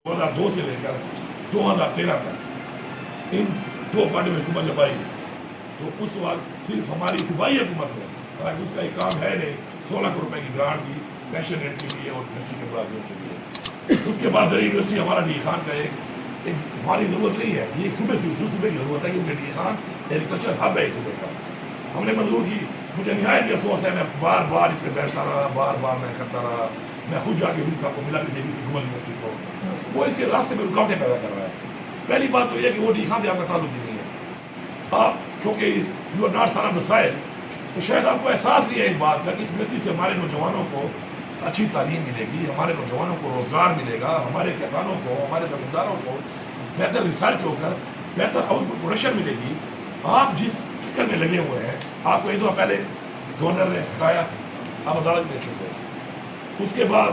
2002 سے لے کر 2013 تک ان دو پارٹیوں میں حکومت جب آئی تو اس وقت صرف ہماری صوبائی حکومت میں حالانکہ اس کا ایک کام ہے نہیں 16 کروڑ روپے کی گرانٹ دی پیشن ریٹ کے لیے اور یونیورسٹی کے ملازمین کے لیے. اس کے بعد یونیورسٹی ہمارا ڈی خان کا ایک ہماری ضرورت نہیں ہے, یہ صوبے سے صوبے کی ضرورت ہے کیونکہ ڈی خان ایگریکلچر ہب ہے صوبے کا. ہم نے منظور کی, مجھے نہایت افسوس ہے, میں بار بار اس پہ بیٹھتا رہا, بار بار میں کرتا رہا. میں خود جا کے بھی صاحب کو ملا کسی گومل یونیورسٹی کو, وہ اس کے راستے میں رکاوٹیں پیدا کر رہا ہے. پہلی بات تو یہ کہ وہ ڈی خان سے آپ کا تعلق ہی نہیں ہے. آپ چونکہ you are not son of the soil, تو شاید آپ کو احساس نہیں ہے اس بات کا کہ اس یونیورسٹی سے ہمارے نوجوانوں کو اچھی تعلیم ملے گی, ہمارے نوجوانوں کو روزگار ملے گا, ہمارے کسانوں کو, ہمارے زمینداروں کو بہتر ریسرچ ہو کر بہتر آؤٹ پٹ پروڈکشن ملے گی. آپ جس فکر میں لگے ہوئے ہیں, آپ کو ایک دو پہلے گورنر نے ہٹایا, آپ عدالت میں چھوڑ گئے. اس کے بعد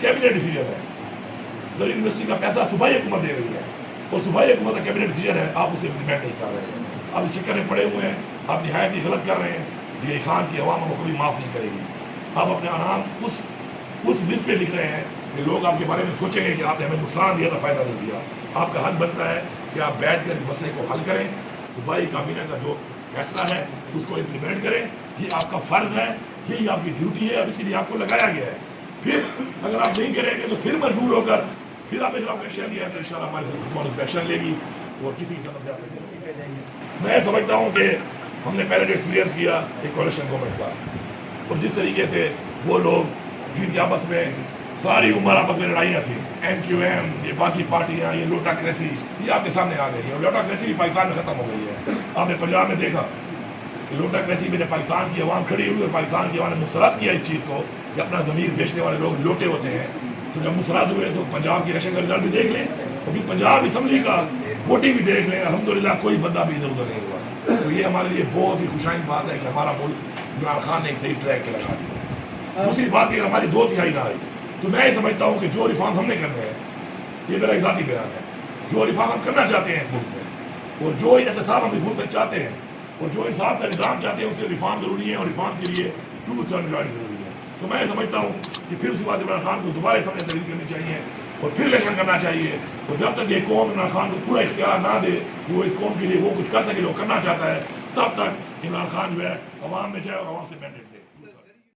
کیبنٹ ڈیسیجن ہے, زرعی یونیورسٹی کا پیسہ صوبائی حکومت دے رہی ہے اور صوبائی حکومت کا کیبنٹ ڈیسیجن ہے, آپ اسے امپلیمنٹ نہیں کر رہے ہیں. آپ اس چکر میں پڑے ہوئے ہیں, آپ نہایت ہی غلط کر رہے ہیں. ڈی خان کی عوام کو کبھی معاف نہیں کرے گی. آپ اپنا نام اس لسٹ پہ لکھ رہے ہیں کہ لوگ آپ کے بارے میں سوچیں گے کہ آپ نے ہمیں نقصان دیا تھا, فائدہ نہیں دیا. آپ کا حق بنتا ہے کہ آپ بیٹھ کر اس مسئلے کو حل کریں, صوبائی کابینہ کا جو فیصلہ ہے اس کو امپلیمنٹ کریں. یہ آپ کا فرض ہے, یہی آپ کی ڈیوٹی ہے, اور اسی لیے آپ کو لگایا گیا ہے. پھر اگر آپ نہیں کریں گے تو پھر مجبور ہو کر پھر آپ ایکشن لیا تو انشاءاللہ ہمارے حکومت ایکشن لے گی اور کسی کی سمجھ آتے ہیں. میں سمجھتا ہوں کہ ہم نے پہلے جو ایکسپیرینس کیا ایک کولیشن گورنمنٹ کا, اور جس طریقے سے وہ لوگ جن کی آپس میں ساری عمر آپس میں لڑائیاں تھیں, ایم کیو ایم, یہ باقی پارٹیاں, یہ لوٹا کریسی, یہ آپ کے سامنے آ گئی ہے. اور لوٹا کریسی بھی پاکستان میں ختم ہو گئی ہے. آپ نے پنجاب میں دیکھا کہ لوٹا کریسی میں پاکستان کی عوام کھڑی ہوئی اور پاکستان کی عوام نے مسرت کیا اس چیز کو کہ اپنا ضمیر بیچنے والے لوگ لوٹے ہوتے ہیں. تو جب مسرت ہوئے تو پنجاب کی الیکشن کا رزلٹ بھی دیکھ لیں, ابھی پنجاب اسمبلی کا ووٹنگ بھی دیکھ لیں, الحمدللہ کوئی بندہ بھی ادھر ادھر نہیں ہوا. تو یہ ہمارے لیے بہت ہی خوشائن بات ہے کہ ہمارا ملک عمران خان نے ایک صحیح ٹریک پہ لگا دیا. دوسری بات کہ ہماری 2/3 نہ آئی تو میں یہ سمجھتا ہوں کہ جو ریفارم ہم نے کرنے ہیں, یہ میرا ذاتی بیان ہے, جو ریفارم ہم کرنا چاہتے ہیں اس ملک میں, اور جو احتساب ہم اس ملک میں چاہتے ہیں, اور جو انصاف کا نظام چاہتے ہیں, اس سے ریفارم ضروری ہے, اور ریفارم کے لیے 2/3 میجارٹی ضروری ہے. تو میں سمجھتا ہوں کہ پھر اسی بات عمران خان کو دوبارہ سمجھ تحریر کرنی چاہیے اور پھر الیکشن کرنا چاہیے. اور جب تک یہ قوم عمران خان کو پورا اختیار نہ دے کہ وہ اس قوم کے لیے وہ کچھ کر سکے جو کرنا چاہتا ہے, تب تک عمران خان جو ہے عوام میں جائے اور عوام سے مینڈیٹ